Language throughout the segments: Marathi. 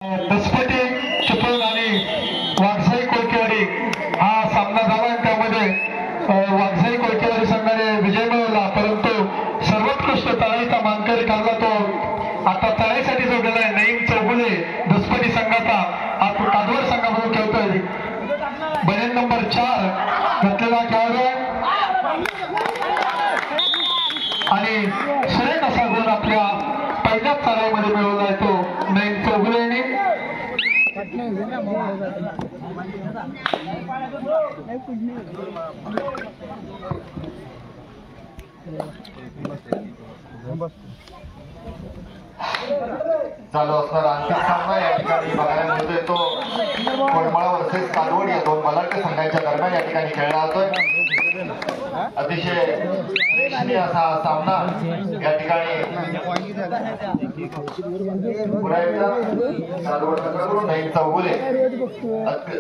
दसपटी चिपळूण आणि वाघसाई कोळकेवाडी हा सामना झाला आणि त्यामध्ये वाघसाई कोळकेवाडी संघाने विजय मिळवला, परंतु सर्वोत्कृष्ट तळाईचा मानकरी ठरला तो आता तळाईसाठी जोडलेला आहे नईम चौगुले दसपटी संघाचा. हा तो कादवड संघामधून खेळतोय. बनेन नंबर 4 घातलेला खेळाडू आणि सुरेख असा गुण आपल्या पहिल्याच तळाईमध्ये मिळवला आहे तो नईम चौगुले यांनी. चालू असणारा अंतिम सामना या ठिकाणी बघायला मिळतोय तो कोळमळा वर्सेस कादवड या दोन बलाढ्य संघांच्या दरम्यान या ठिकाणी खेळला जातोय. अतिशय प्रेक्षणीय असा सामना या ठिकाणी नईम चौगुले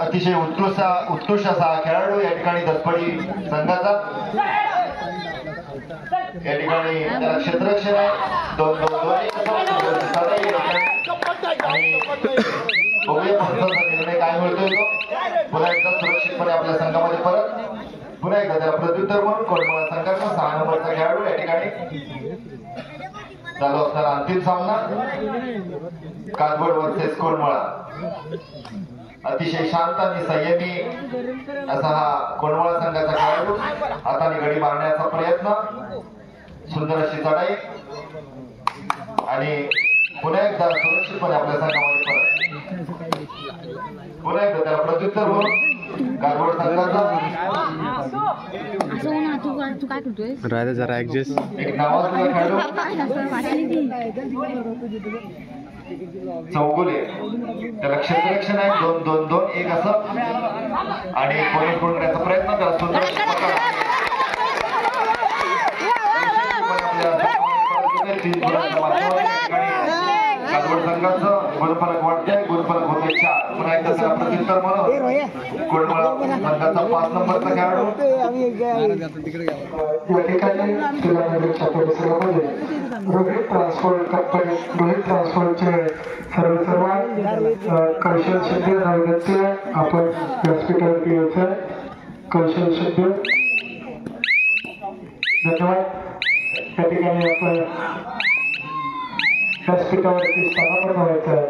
अतिशय उत्कृष्ट असा खेळाडू या ठिकाणी दसपटी संघाचा. या ठिकाणी त्याला क्षेत्ररक्षण आहे 2-2-2 बघूया पंचांचा निर्णय काय मिळतोय तो. पुन्हा एकदा सुरक्षितपणे आपल्या संघामध्ये परत पुन्हा एकदा त्याला प्रत्युत्तर म्हणून कोळमळा संघाचा 6 नंबरचा खेळाडू या ठिकाणी चालू असणारा अंतिम सामना कादवड वर्सेस कोळमळा. अतिशय शांत आणि संयमी असा हा कोळमळा संघाचा खेळाडू. हाताने गडी मारण्याचा प्रयत्न, सुंदर अशी चढाई आणि पुन्हा एकदा सुरक्षितपणे आपल्या संघामध्ये परत पुन्हा एकदा त्याला प्रत्युत्तर म्हणून कादवड संघाचा जरा ऍडजस्ट एक नावाजलेला खेळाडू चौगुले. त्याला क्षेत्ररक्षण आहे 2-2-2-1 असं आणि बोनस गुण करण्याचा प्रयत्न. त्याला सुंदर कादवड संघाचं गुणफलक वाढतंय. गुणफलक होते 4. पुन्हा एकदा त्याला प्रत्युत्तर म्हणून कोळमळा संघाचा 5 नंबरचा खेळाडू या ठिकाणी तुलानगरच्या परिसरामध्ये रोहित ट्रान्सपोर्ट कंपनी रोहित ट्रान्सपोर्टचे सर्व कौशल शिंदे विनंती आहे आपण व्यासपीठावरती यायचं. कौशल शिंदे धन्यवाद. या ठिकाणी आपण व्यासपीठावरती स्थानापन्न व्हायचं आहे.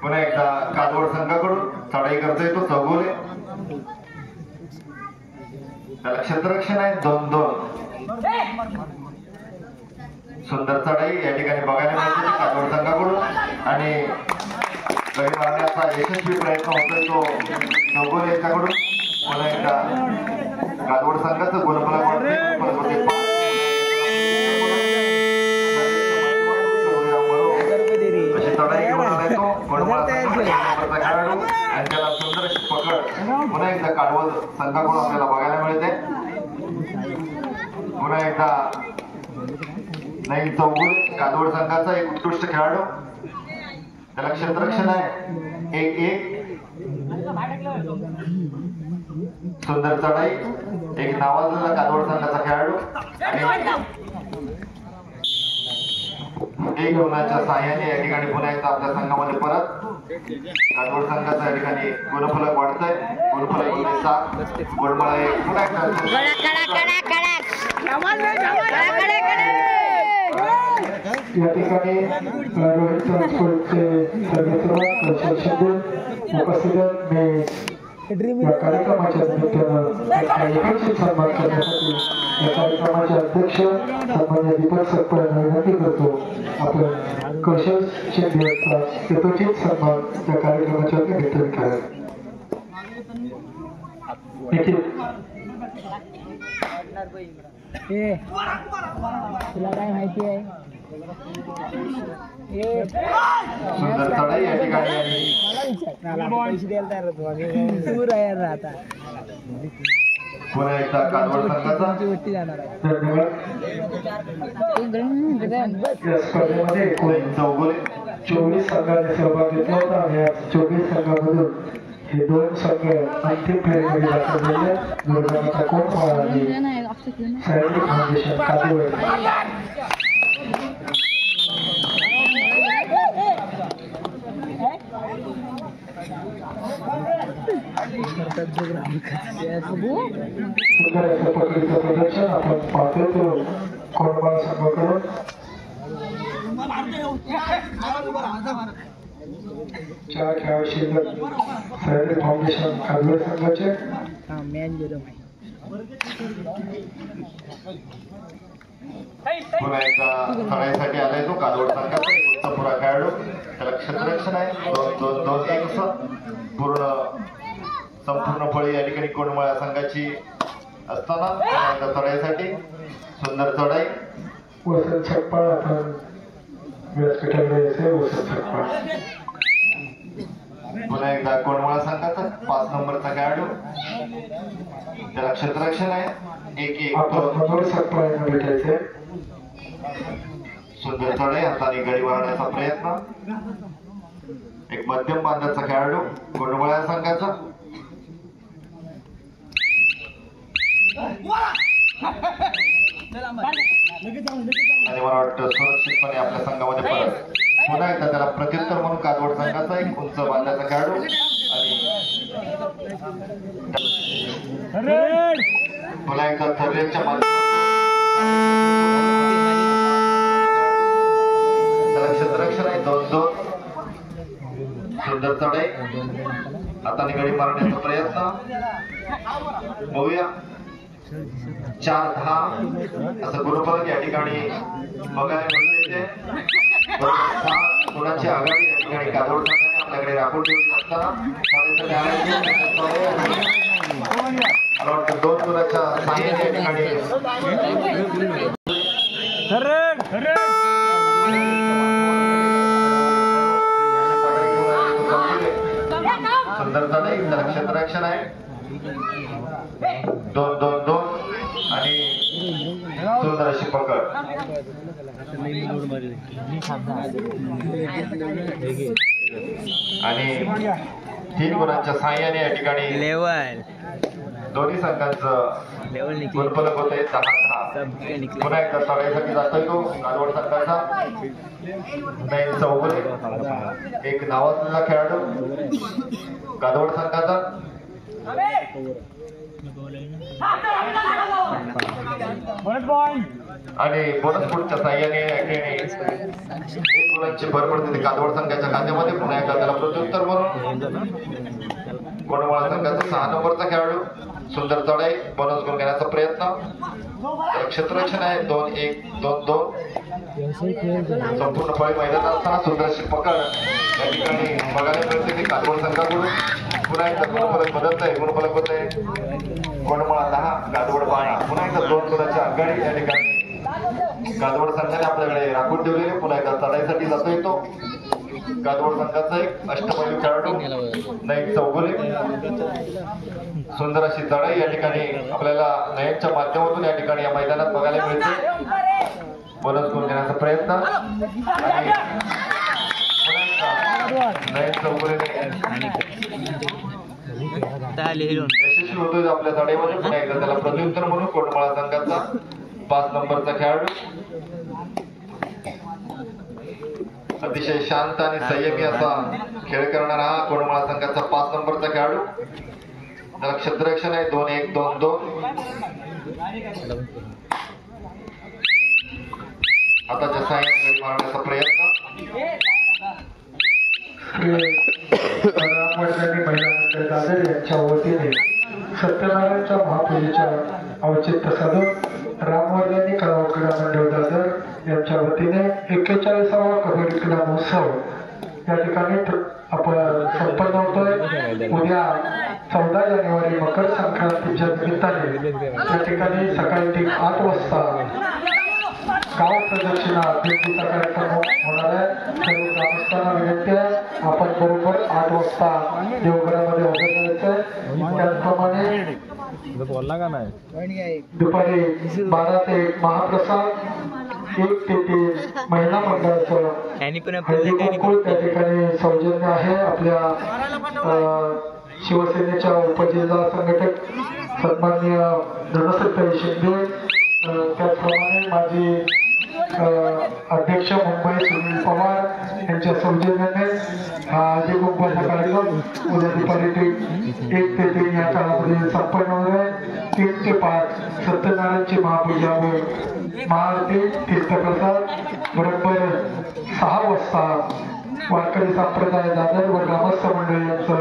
पुन्हा एकदा कादवड संघाकडून चढाई करतोय तो चौगुले. त्याला क्षेत्ररक्षण आहे 2-2. सुंदर चढाई या ठिकाणी बघायला मिळते कादवड संघाकडून आणि गडी मारण्याचा यशस्वी प्रयत्न होतोय तो चौगुले याच्याकडून. पुन्हा एकदा कादवड संघाचं गुणफलक वाढतंय. अशी चढाई घेऊन आलाय तो कोळमळा संघाचा खेळाडू आणि त्याला सुंदर अशी पकड पुन्हा एकदा कादवड संघाकडून आपल्याला बघायला मिळते. पुन्हा एकदा नईम चौगुले कादवड संघाचा एक उत्कृष्ट खेळाडू. त्याला क्षेत्ररक्षण आहे 1-1. सुंदर चढाई एक नावाजलेला कादवड संघाचा खेळाडू आणि 1 गुणाच्या सहाय्याने या ठिकाणी पुन्हा एकदा आपल्या संघामध्ये परत कादवड संघाचा या ठिकाणी गुणफलक वाढतंय. गुणफलक होते 7. कोळमळा 1. पुन्हा एकदा या ठिकाणी रोहित ट्रान्सपोर्टचे सर्वेसर्वा कौशल शिंदे उपस्थित आहेत. मी या कार्यक्रमाच्या निमित्तानं एकत्रित सन्मान करण्यासाठी या कार्यक्रमाचे अध्यक्ष सन्मान्य दीपक सरपंच यांना विनंती करतो आपण कौशल शिंदे यांचा यथोचित सन्मान या कार्यक्रमाच्या निमित्ताने करावा. तुला काय माहिती आहे? सुंदर चढाई या ठिकाणी पैसे द्यायला तयार होतो दूर आहे आता. पुन्हा एकदा कादवड संघाचा या स्पर्धेमध्ये नईम चौगुले 24 संघाने सहभाग घेतला होता आणि 24 संघामधून हे 2 संघ अंतिम फेरीमध्ये दाखल झाले. दुर्गामाता कोळमळा आणि सायंटिक फाउंडेशन कादवड सुंदर असं पकडीचं प्रदर्शन आपण पाहतोय तो कोंडमाळ संघाकडून. चार खेळाडू शिल्लक सह्याद्री फाउंडेशन काजवे संघाचे. पुन्हा एकदा खेळायसाठी आलाय तो कालवड संघाचा एक पुरा खेळाडू. त्याला क्षेत्ररक्षण आहे 2-2-2-1 पूर्ण संपूर्ण फळी या ठिकाणी कोंडमाळ संघाची असताना पुन्हा एकदा चढाईसाठी सुंदर चढाई. वसंत छप्पा आपण व्यासपीठाकडे यायचे. वसंत छप्पा पुन्हा एकदा कोंडमाळ संघाचा 5 नंबरचा खेळाडू. त्याला क्षेत्ररक्षण आहे 1-1. आपण मनोहर छप्पा यांना भेटायचे. सुंदर चढाई हाताने गडी मारण्याचा प्रयत्न. एक मध्यम बांधाचा खेळाडू कोंडमाळ संघाचा. आणि मला वाटतं सुरक्षितपणे आपल्या संघामध्ये परत. पुन्हा एकदा त्याला प्रत्युत्तर म्हणून काजवड संघाचा एक उंच बांधाचा खेळाडू. आणि पुन्हा एकदा थर्लेच्या त्याला क्षेत्ररक्षण आहे 2-2. सुंदर चढाई हाताने गडी मारण्याचा प्रयत्न. बघूया 4-10 असं गुरुफलक या ठिकाणी बघायला मिळते. कोणाची आघाडी या ठिकाणी काजवड संघाने आपल्याकडे राखून ठेवली असताना मला वाटतं 2 गुणाच्या साहाय्याने या ठिकाणी सुंदर चढाई. त्याला क्षेत्ररक्षण आहे 2-2-2 आणि सुंदर अशी पकड. आणि 3 गुणांच्या साहाय्याने या ठिकाणी लेवल दोन्ही संघांचं गुणफलक होत आहे 10-10. पुन्हा एकदा चढाईसाठी जातोय तो कालवड संघाचा. नाही चौगुले एक नावाजलेला खेळाडू कालवड संघाचा. आणि बोनस फूटच्या साह्याने 1 गुणांची भर पडते कालवड संघाच्या खात्यामध्ये. पुन्हा एकदा त्याला प्रत्युत्तर म्हणून कोंडमाळ संघाचा 6 नंबरचा खेळाडू. सुंदर चढाई बोनस गुण घेण्याचा प्रयत्न. क्षेत्ररक्षण आहे 2-1-2-2. संपूर्ण फळी मैदानात असताना सुंदर अशी पकड या ठिकाणी बघायला मिळते की कालवड संघाकडून. पुन्हा एकदा गुणफलक बदलत आहे. गुणफलक होत आहे कोंडमाळ 10 कालवड 12. पुन्हा एकदा 2 गुणाची आघाडी या ठिकाणी कालवड संघाने आपल्याकडे राखून ठेवलेले. पुन्हा एकदा चढाईसाठी जातो येतो कालवड संघाचा एक अष्टपैलू खेळाडू नयन चौगुले. सुंदर अशी चढाई या ठिकाणी आपल्याला नयनच्या माध्यमातून या ठिकाणी या मैदानात बघायला मिळते. बोनस गुण देण्याचा प्रयत्न. आणि नयन चौगुले यशस्वी होतोय आपल्या चढाईमध्ये. पुन्हा एकदा त्याला प्रत्युत्तर म्हणून कोंडमाळ संघाचा 5 नंबरचा खेळाडू. अतिशय शांत आणि संयमी असा खेळ करणारा हा कोंडमाळ संघाचा 5 नंबरचा खेळाडू. त्याला क्षेत्ररक्षण आहे 2-1-2-2. हाताच्या साह्याने गडी मारण्याचा प्रयत्न. रामवर्धनी महिला मंडळ दादर यांच्या वतीने सत्यनारायणच्या महापूजेच्या औचित्य साधून रामवर्धनी कला क्रीडा मंडळ दादर यांच्या वतीने 41वा कबड्डी क्रीडा महोत्सव या ठिकाणी आपण संपन्न होतोय. उद्या 14 जानेवारी मकर संक्रांतीच्या निमित्ताने या ठिकाणी सकाळी ठीक 8 वाजता गाव प्रदक्षिणा दिंडीचा कार्यक्रम होणार आहे. सर्व ग्रामस्थांना विनंती आहे आपण बरोबर 8 वाजता देवघरामध्ये हजर राहायचंय. त्याचप्रमाणे दुपारी 12 ते 1 महाप्रसाद 1 ते 3 महिला मंडळाचं हळदी-कुंकू त्या ठिकाणी सौजन्य आहे. आपल्या शिवसेनेच्या उपजिल्हा संघटक सन्माननीय धनश्रीताई शिंदे, त्याचप्रमाणे माजी अध्यक्ष मुंबई सुनील पवार यांच्या सौजन्याने हा हळदी-कुंकवाचा कार्यक्रम उद्या दुपारी 1 ते 3 या काळामध्ये संपन्न होणार आहे. 3 ते 5 सत्यनारायणची महापूजा व महाआरती तीर्थप्रसाद. बरोबर 6 वाजता वारकरी संप्रदाय दादर व ग्रामस्थ मंडळी यांचं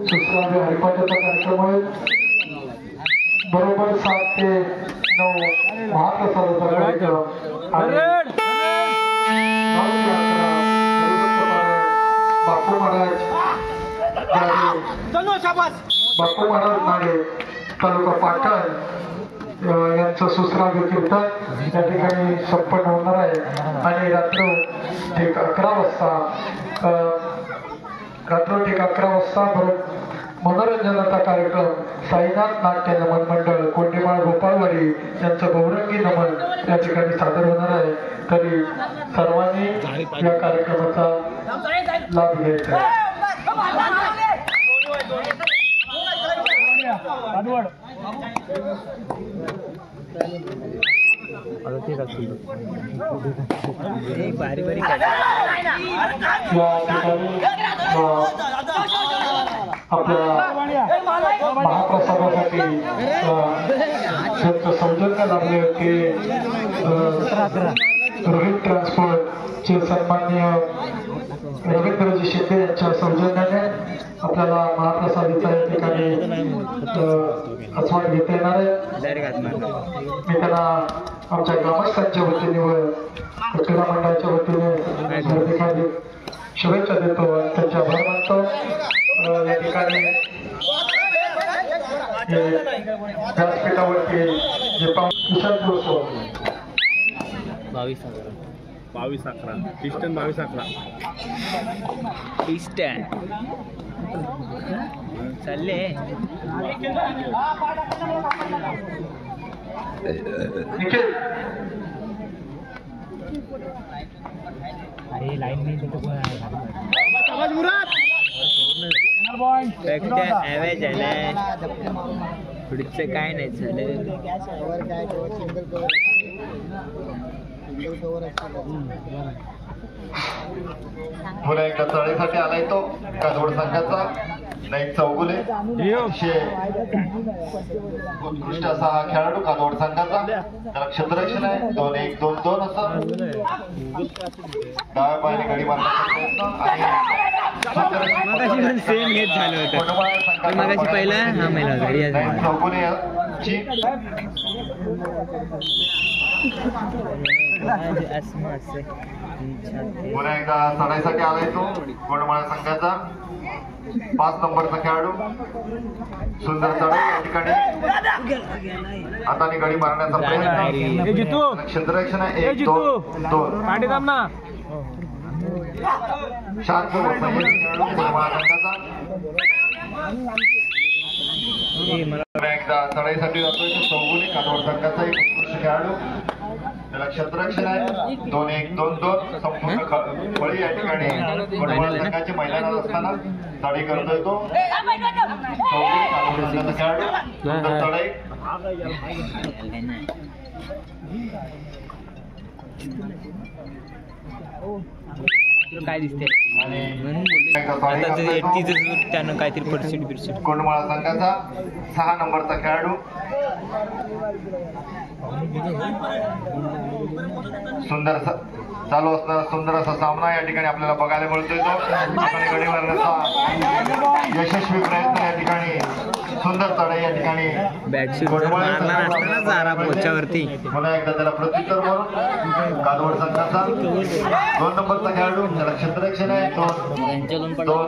सुश्राव्य हरिपाठाचा कार्यक्रम होईल. बरोबर 7 ते 9 महाप्रसादाचा कार्यक्रम आणि 9 ते 11 बापू महाराज नाडे तालुका पाटण यांचं सुश्राव्य कीर्तन या ठिकाणी संपन्न होणार आहे. आणि रात्र ठीक 11 वाजता मनोरंजनाचा कार्यक्रम साईनाथ नाट्य नमन मंडळ कोंडीमाळ गोपाळवाडी यांचं बहुरंगी नमन या ठिकाणी सादर होणार आहे. तरी सर्वांनी या कार्यक्रमाचा लाभ घ्यायचा आहे. आपल्या महाप्रसादासाठी ज्यांचं सौजन्य लाभले ते रोहित ट्रान्सपोर्टचे सन्माननीय रवींद्रजी शिंदे यांच्या सौजन्याने आपल्याला महाप्रसादाचा या ठिकाणी आस्वाद घेता येणार आहे. मी त्यांना आमच्या ग्रामस्थांच्या वतीने व क्रीडा मंडळाच्या वतीने शुभेच्छा देतो. त्यांच्या आभार मानतो. या ठिकाणी व्यासपीठावरती जे विशाल जोडतो 22-11 पिस्टन 22-11 पिस्टन चालले निखिल अरे लाईन नाही पुढचं काय नाही झालं. पुन्हा एकदा तळेसाठी आलाय तो काजवड संघाचा नाईक चौगुले. उत्कृष्ट असा हा खेळाडू काजवड संघाचा. त्याला क्षेत्ररक्षण आहे. 2-1 2-2 असं डाव्या पायाने गडी मारण्याचा प्रयत्न सेम हेच झालं होतं मगाशी पहिला हा महिला नाईक चौगुले यांची पुन्हा एकदा चढाईसाठी आलाय तो कोंडमाळा संघाचा 5 नंबरचा खेळाडू. सुंदर चढाई या ठिकाणी हाताने गडी मारण्याचा प्रयत्न. क्षेत्ररक्षण आहे 1-2-2 शांत खेळाडू कोंडमाळा संघाचा. एकदा चढाईसाठी जातोय तो चौगुले काजवड संघाचा एक उत्कृष्ट खेळाडू. त्याला क्षेत्ररक्षण आहे. 2-1 2-2 संपूर्ण फळी या ठिकाणी कोंडमाळा संघाची मैदानात असताना चढाई करतोय तो चौगुले काजवड संघाचा खेळाडू. सुंदर चढाई काय दिसते आणि त्यानं काहीतरी पर्सेंट कोंडमाळा संघाचा 6 नंबरचा खेळाडू. सुंदर चालू असणारा सुंदर असा सामना या ठिकाणी आपल्याला बघायला मिळतोय. तो गडी मारण्याचा यशस्वी प्रयत्न या ठिकाणी. सुंदर चढाई या ठिकाणी पोच्यावरती. पुन्हा एकदा त्याला प्रत्युत्तर म्हणून काजवड संघाचा 2 नंबरचा खेळाडू. त्याला क्षेत्ररक्षण आहे. 2-2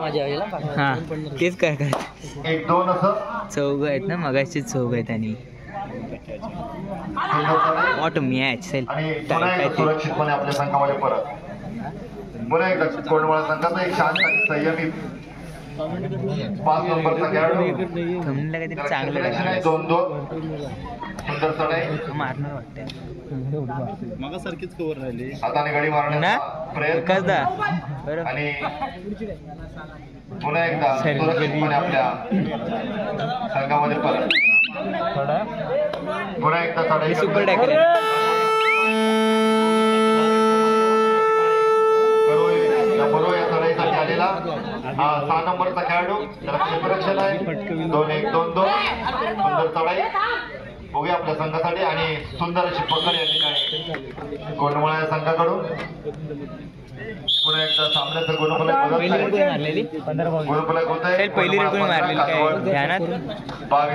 हा तेच काय काय 1-2 असं चौघ आहेत ना मगाशी चौघ आहेत आणि वॉट मॅच आणि पुन्हा एकदा सुरक्षितपणे आपल्या संघामध्ये परत. पुन्हा एकदा कोंडमाळा संघाचा एक शांत आणि संयमित 5 नंबरचा खेळाडू. काहीतरी चांगलं 2-2 सुंदर चढाई मारणार वाटतं मगासारखीच कवर राहिली. हाताने गडी मारण्याचा प्रयत्न आणि पुन्हा एकदा सुरक्षितपणे आपल्या संघामध्ये परत. पुन्हा एकदा चढाई सुपर टॅकल पहिला 6 नंबरचा खेळाडू त्याला क्षेत्ररक्षण आहे 2-1 2-2 सुंदर चढाई बघूया आपल्या संघासाठी आणि सुंदर अशी पकड या ठिकाणी कोंडमळा या संघाकडून पुन्हा एकदा सामन्याचं गुणफलक होत आहे पहिली रेड मारलेली काय ध्यानात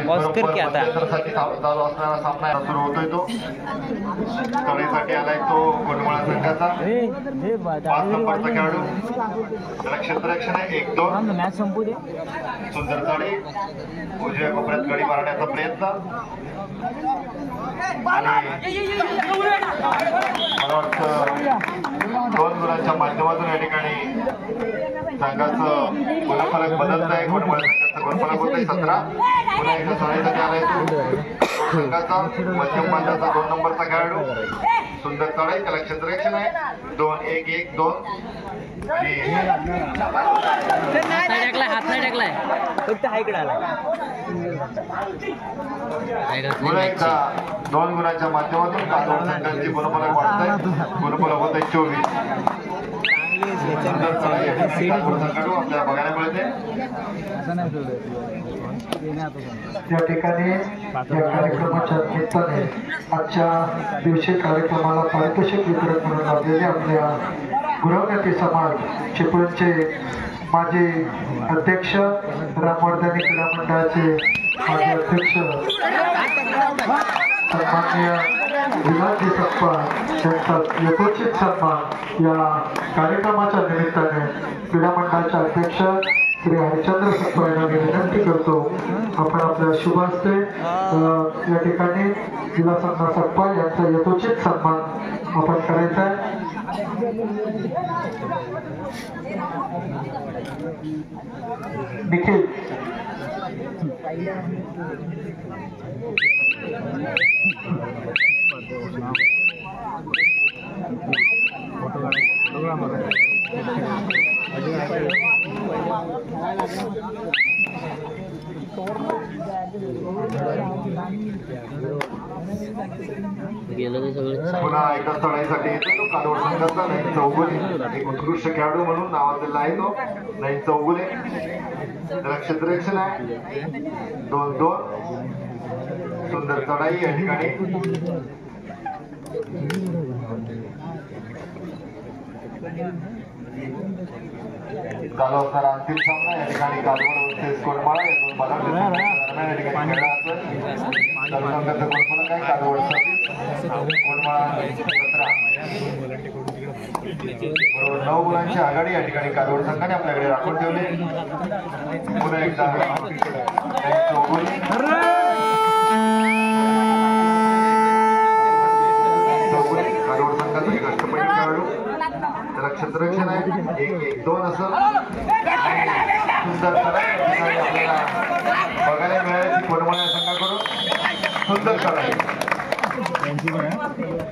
ऑस्कर की आता चालू असणारा सामना सुरू होतोय तो चढाईसाठी आलाय तो कोंडमळा संघाचा 5 नंबरचा खेळाडू त्याला क्षेत्ररक्षण आहे 1-2 मॅच संपू दे सुंदर चढाई उजव्या कोपऱ्यात गडी मारण्याचा प्रयत्न आणि मला वाटतं 2 गुणांच्या माध्यमातून या ठिकाणी संघाचं गुणफलक बदलत आहे कोंडमळा संघाचं गुणफलक होत आहे 17 पुन्हा एकदा चढाईसाठी आलाय तो संघाचा मध्यम बांधाचा 2 नंबरचा खेळाडू सुंदर चढाई त्याला क्षेत्ररक्षण आहे 2-1-1-2 आणि हात नाही टाकलाय फक्त हायकडे आला पुन्हा एकदा 2 गुणांच्या माध्यमातून कातोड संघाची गुणफलक वाढत आहे गुणफलक होत आहे 24 सुंदर चढाई कातोड संघाकडून आपल्याला बघायला मिळते या ठिकाणी या कार्यक्रमाच्या निमित्ताने आजच्या दिवशी कार्यक्रमाला पारितोषिक वितरण म्हणून लाभलेले आपल्या गुरवण्याती समाज चिपळूणचे माजी अध्यक्ष रामवर्धनी क्रीडा मंडळाचे माजी अध्यक्ष सन्माननीय विलासजी सप्पा यांचा यथोचित सन्मान या कार्यक्रमाच्या निमित्ताने क्रीडा मंडळाचे अध्यक्ष श्री हरिचंद्र सप्पा यांना विनंती करतो आपण आपल्या शुभ हस्ते या ठिकाणी विलासअण्णा सप्पा यांचा यथोचित सन्मान आपण करायचा आहे निखिल पुन्हा एकदा चढाईसाठी येतो तो कातोड संघाचा नयन चौगुले एक उत्कृष्ट खेळाडू म्हणून नावाजलेला आहे तो नयन चौगुले त्याला क्षेत्ररक्षण आहे 2-2 सुंदर चढाई या ठिकाणी चालू असणारा अंतिम सामना या ठिकाणी कालवड वर्सेस कोंडमाळा या 2 बलाढ्य संघांच्या या ठिकाणी खेळला जातोय चालू संघाचं गुणफलक आहे कालवड 26 कोंडमाळा 17 बरोबर 9 गुणांची आघाडी या ठिकाणी कालवड संघाने आपल्याकडे राखून ठेवली पुन्हा एकदा कालवड संघाचा एक अष्टपैलू खेळाडू त्याला क्षेत्ररक्षण आहे 1-1-2 असं सुंदर आपल्याला बघायला मिळाली कोंडमळा संघाकडून सुंदर चढाई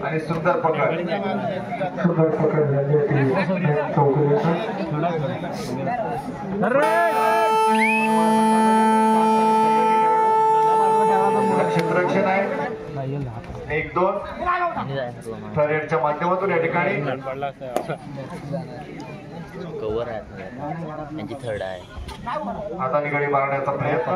आणि सुंदर पकड झाली चौकलीचा क्षेत्ररक्षण आहे 1-2 थर्डच्या माध्यमातून या ठिकाणी कव्हर आहे त्यांची थर्ड आहे हाताने गडी मारण्याचा प्रयत्न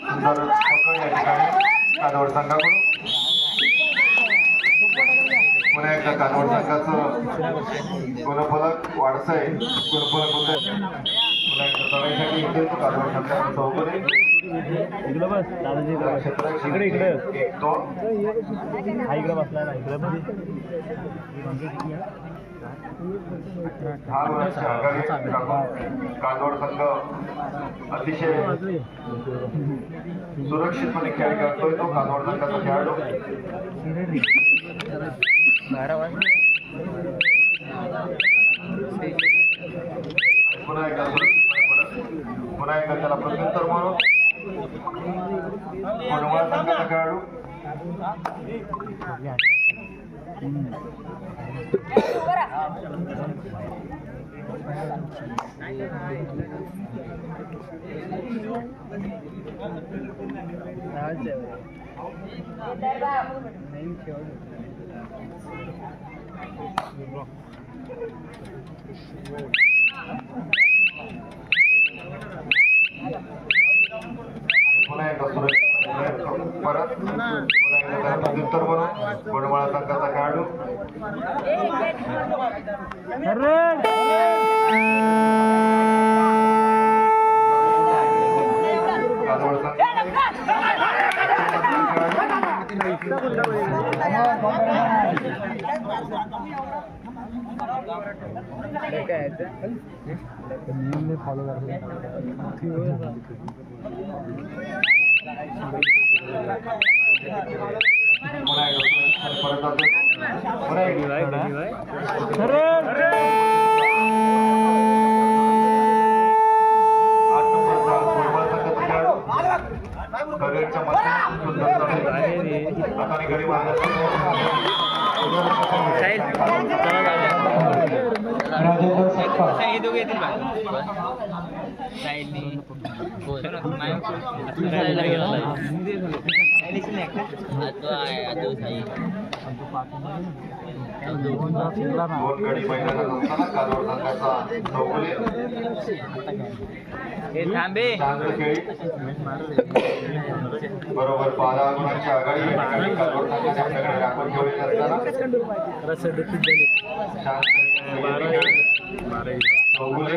सुंदर पकड या ठिकाणी कालवड संघाकडून पुन्हा एकदा कालवड संघाचं गुणफलक वाढतंय गुणफलक होत आहे पुन्हा एकदा चढाईसाठी येतोय तो कालवड संघाचा चौकोनी इकडे 1-2 इकडे बसला ना इकडे हा गुणांच्या आघाडी कालवड संघ अतिशय सुरक्षितपणे खेळ करतोय तो कालवड संघाचा खेळाडू पुन्हा एकदा सुरक्षितपणे पुन्हा एकदा त्याला प्रत्युत्तर म्हणून कोंडमळा संघाचा खेळाडू पुन्हा एकदा परत पुन्हा एकदा प्रत्युत्तर म्हणून कोंडमाळा संघाचा खेळाडू काजोड संघ फॉलो राजेंद्र सप्पा दोन गडी मैदानात असताना काजोड संघाचा चौगुले चांगली बरोबर 12 गुणांची आघाडी या ठिकाणी काजोड संघाने आपल्याकडे राखून ठेवलेली असताना चौगुले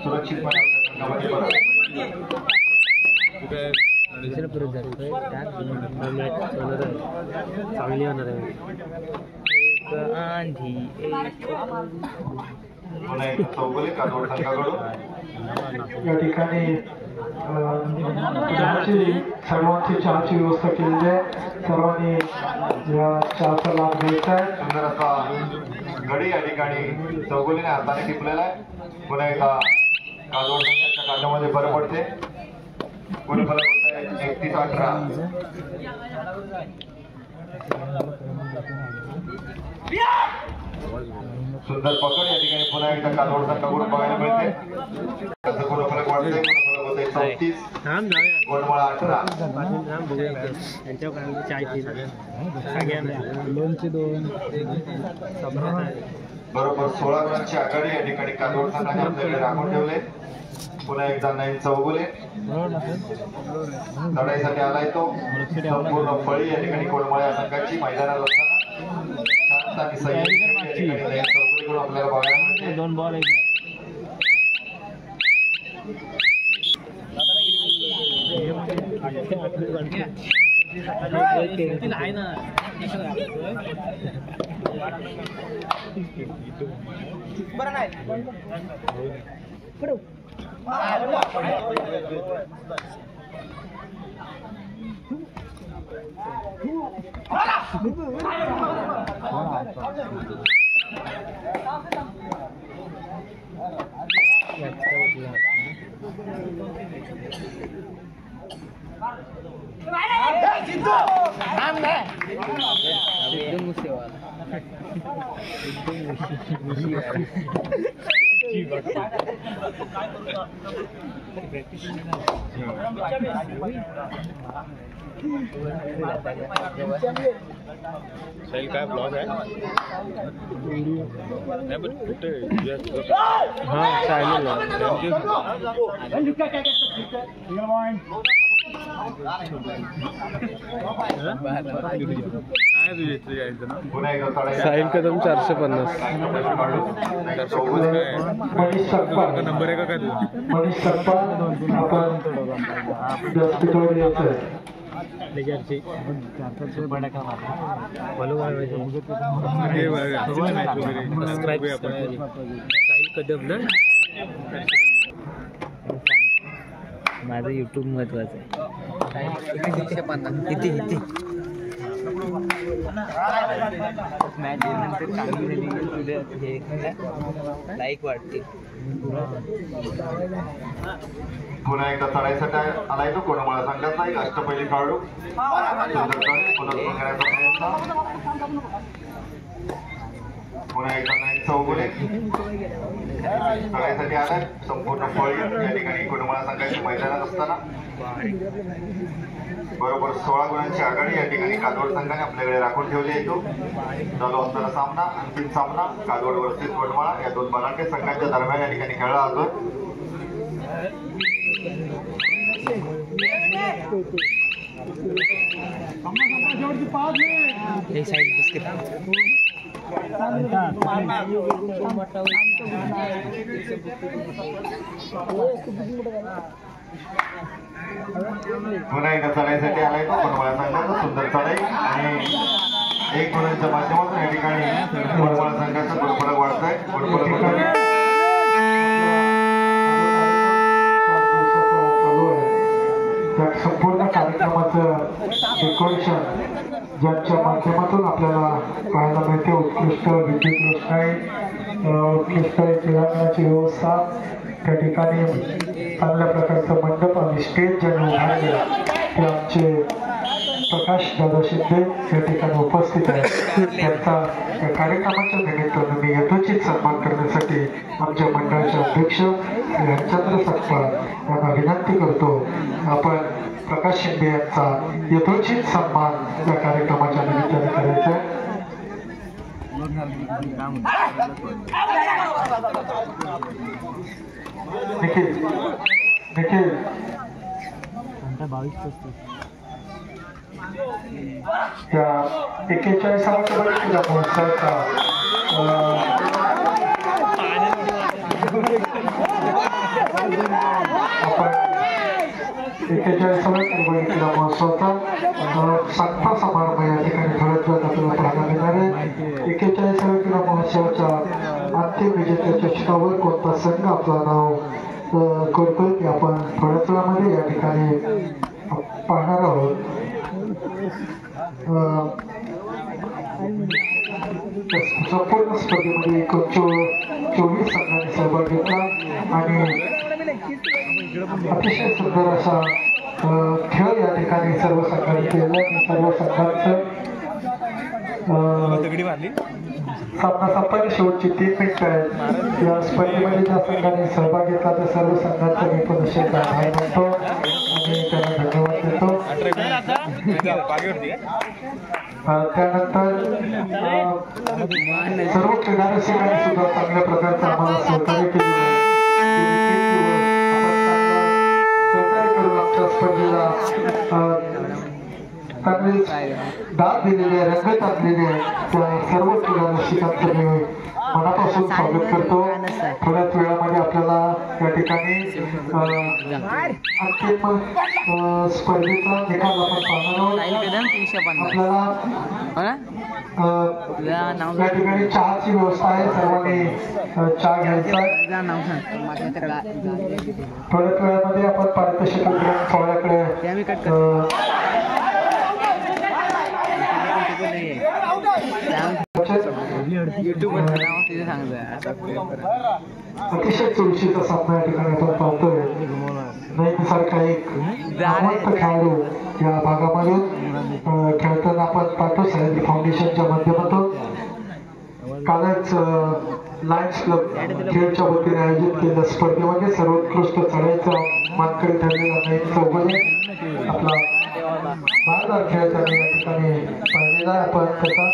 सुरक्षितपणे चांगली होणार आहे पुन्हा एक चौगुले काजोड संघाकडून या ठिकाणी सर्वांची चहाची व्यवस्था केलेली आहे. सर्वांनी या चहाचा लाभ घ्यायचा आहे. सुंदर असा गडी या ठिकाणी चौगुलीने हाताने टिपलेला आहे. पुन्हा एकदा काजोड संघाच्या काठामध्ये भर पडते. गुणफलक होत आहे 31-18. सुंदर पकड या ठिकाणी पुन्हा एकदा काजोड संघाकडून बघायला मिळते. गुणफलक वाढते. गुणफलक होत आहे 34. कोंडमाळा 18. बरोबर 16 गुणांची आघाडी या ठिकाणी काजोड संघाने आपल्याकडे राखून ठेवले. पुन्हा एकदा नवीन चौगुले लढाईसाठी आलाय तो. संपूर्ण फळी या ठिकाणी कोंडमाळा संघाची मैदानात असताना शांत आणि संयमी या ठिकाणी नवीन चौगुलेकडून आपल्याला बघायला मिळते. 2 बॉल आहे ना बरं नाही साहिल काय ब्लॉग आहे नाही पण कुठे हां चालेल साहिल कदम 450. मनीष सप्पा नंबर आहे का काय तुझा? मनीष सप्पा आपण व्यासपीठावर यायचं आहे. साहिल कदम ना माझं यूट्यूब महत्वाचं आहे. किती मॅच नंतर चांगली झाली तुझ्या हे लाईक वाढते. पुन्हा एकदा चढाईसाठी आलाय तो कोंडमाळा संघाचा एक अष्टपैली खेळाडू. पुन्हा एकदा नाही चौगुले सगळ्यासाठी आलाय संपूर्ण फळी या ठिकाणी कुटुंबाला संघाची मैदानात असताना बरोबर 16 गुणांची आघाडी या ठिकाणी कादवड संघाने आपल्याकडे राखून ठेवली आहे. तो चालू असताना सामना अंतिम सामना कादवड वर्सेस वडमाळा या दोन बलाढ्य संघांच्या दरम्यान या ठिकाणी खेळला जातो. एक साइड बिस्किट पुन्हा एकदा चढाईसाठी आलाय तो वडमाळा संघाचा सुंदर चढाई आणि 1 गुणांच्या माध्यमातून या ठिकाणी वडमाळा संघाचा गुणफलक वाढतोय. गुणफलक त्या संपूर्ण कार्यक्रमाचं डेकोरेशन ज्यांच्या माध्यमातून आपल्याला पाहायला मिळते. उत्कृष्ट विद्युत रोषणाई, उत्कृष्ट क्रीडांगणाची व्यवस्था, त्या ठिकाणी चांगल्या प्रकारचं मंडप आणि स्टेज ज्यांनी उभारले ते आमचे प्रकाश दादा शिंदे या ठिकाणी उपस्थित आहेत. त्यांचा या कार्यक्रमाच्या निमित्तानं मी यथोचित सन्मान करण्यासाठी आमच्या मंडळाचे अध्यक्ष हरिचंद्र सकपाळ यांना विनंती करतो. आपण प्रकाश शिंदे यांचा यथोचित सन्मान या कार्यक्रमाच्या निमित्ताने करायचा आहे. निखिल निखिल त्या 41व्या क्रीडा महोत्सवाचा आपण 41व्या क्रीडा महोत्सवाचा सांगता समारंभ या ठिकाणी थोड्याच वेळात आपल्याला पाहायला मिळणार आहे. 41व्या क्रीडा महोत्सवाच्या अंतिम विजेत्याच्या चित्रावर कोणता संघ आपलं नाव करतोय ते आपण थोड्याच वेळामध्ये या ठिकाणी पाहणार आहोत. संपूर्ण स्पर्धेमध्ये 24 संघांनी सहभाग घेतला आणि अतिशय सुंदर असा खेळ या ठिकाणी सर्व संघांनी केला. सर्व संघांचं सामना संपायला शेवटची 3 मिनिटं आहेत. या स्पर्धेमध्ये ज्या संघाने सहभाग घेतला त्या सर्व संघांचा मी पण आभार मानतो आणि त्यांना धन्यवाद देतो. त्यानंतर सर्व क्रीडा रसिकांनी सुद्धा चांगल्या प्रकारचं आम्हाला सहकार्य केलेलं आहे. सहकार्य करून आमच्या स्पर्धेला चांगली दाद दिलेली आहे, रंगत आणलेली आहे. त्या सर्व क्रीडा रसिकांचं मी मनापासून स्वागत करतो. थोड्याच वेळामध्ये आपल्याला या ठिकाणी अंतिम स्पर्धेचा निकाल आपण पाहणार आहोत. आपल्याला या ठिकाणी चहाची व्यवस्था आहे. सर्वांनी चहा घ्यायचा. थोड्याच वेळामध्ये आपण पारितोषिक वितरण सोहळ्याकडे अतिशय चुरशीचा सामना या ठिकाणी आपण पाहतोय. सारखा एक नामवंत खेळाडू या भागामधून खेळताना आपण पाहतो. सह्याद्री फाउंडेशनच्या माध्यमातून कालच लायन्स क्लब खेळच्या वतीने आयोजित केलेल्या स्पर्धेमध्ये सर्वोत्कृष्ट चढाईचा मानकरी ठरलेला नाईक चौगुले आपला बारदार खेळ त्यांनी या ठिकाणी पाहिलेला आहे. आपण त्याचा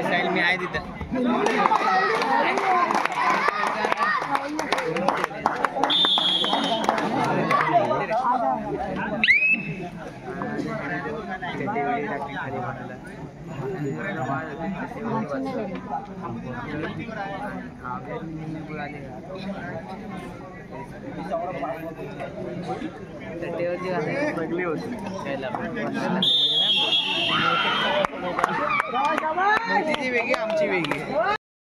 साइड में आए देता वेगळी आमची वेगळी